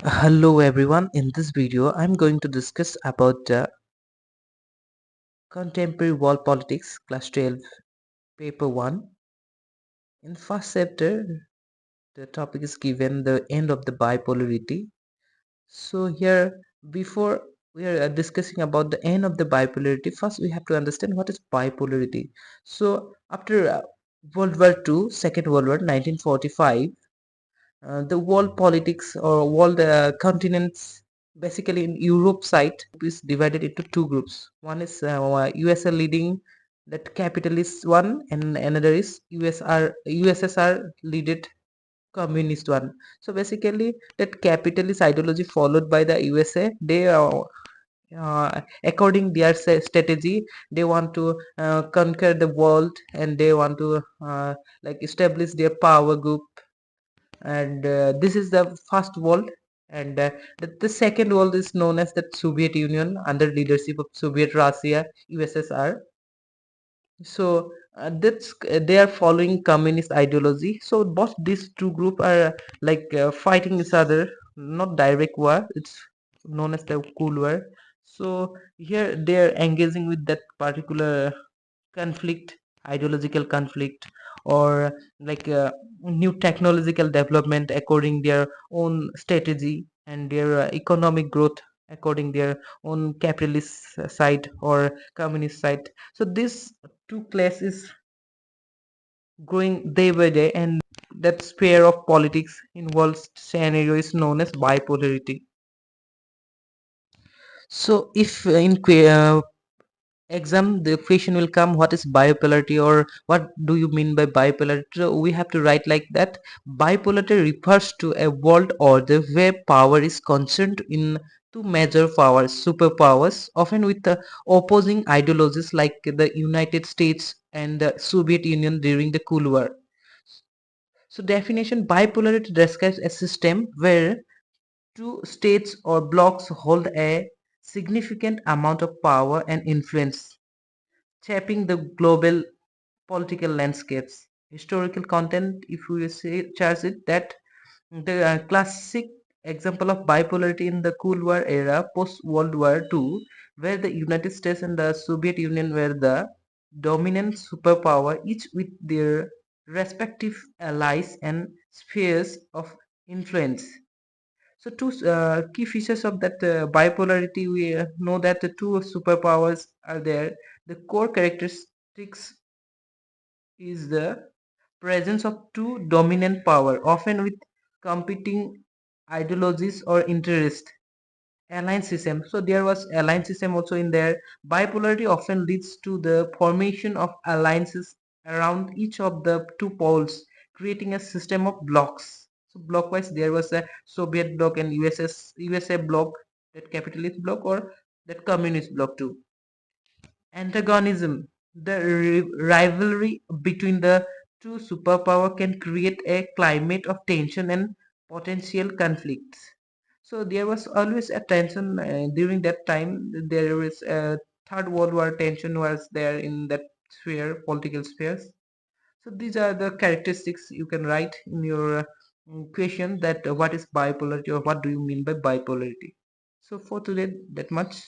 Hello everyone, in this video I'm going to discuss about contemporary world politics class 12 paper 1. In first chapter the topic is given the end of the bipolarity. So here, before we are discussing about the end of the bipolarity, first we have to understand what is bipolarity. So after World War II, Second World War 1945, the world politics or world continents, basically in Europe side, is divided into two groups. One is USA leading that capitalist one, and another is USSR leaded communist one. So basically that capitalist ideology followed by the USA, they according their strategy, they want to conquer the world, and they want to like establish their power group. And this is the first world. And the second world is known as the Soviet Union under leadership of Soviet Russia, USSR. So that's they are following communist ideology. So both these two group are like fighting each other, not direct war, it's known as the cool war. So here they are engaging with that particular conflict, ideological conflict, or like new technological development according their own strategy, and their economic growth according their own capitalist side or communist side. So this two classes growing day by day, and that sphere of politics involves scenario is known as bipolarity. So if exam the question will come, what is bipolarity, or what do you mean by bipolarity? So we have to write like that: bipolarity refers to a world order where power is concerned in two major powers, superpowers, often with opposing ideologies, like the United States and the Soviet Union during the Cold War. So definition: bipolarity describes a system where two states or blocks hold a significant amount of power and influence, shaping the global political landscapes. Historical content, if we say charge it, that the classic example of bipolarity in the Cold War era, post World War II, where the United States and the Soviet Union were the dominant superpower, each with their respective allies and spheres of influence. So two key features of that bipolarity, we know that the two superpowers are there. The core characteristics is the presence of two dominant power, often with competing ideologies or interest. Alliance system. So there was alliance system also in there. Bipolarity often leads to the formation of alliances around each of the two poles, creating a system of blocks. So blockwise, there was a Soviet bloc and USA bloc, that capitalist bloc or that communist bloc too. Antagonism. The rivalry between the two superpower can create a climate of tension and potential conflicts. So there was always a tension during that time. There was a Third World War tension was there in that sphere, political spheres. So these are the characteristics you can write in your question, that what is bipolarity or what do you mean by bipolarity. So for today, that much.